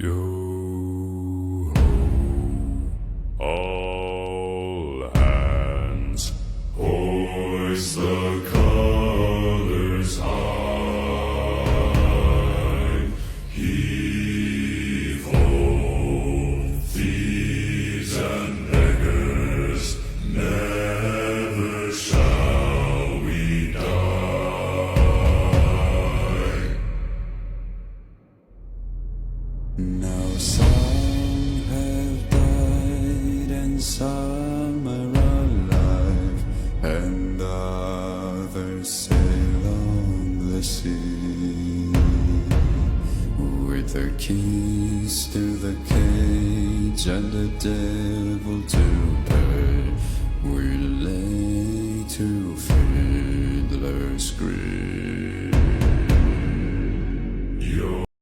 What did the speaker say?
Yo ho, all hands, hoist the colors high, heave ho, thieves and beggars, never shall we die. Now some have died and some are alive, and others sail on the sea. With the keys to the cage and the devil to pay, we lay to fiddler's grave.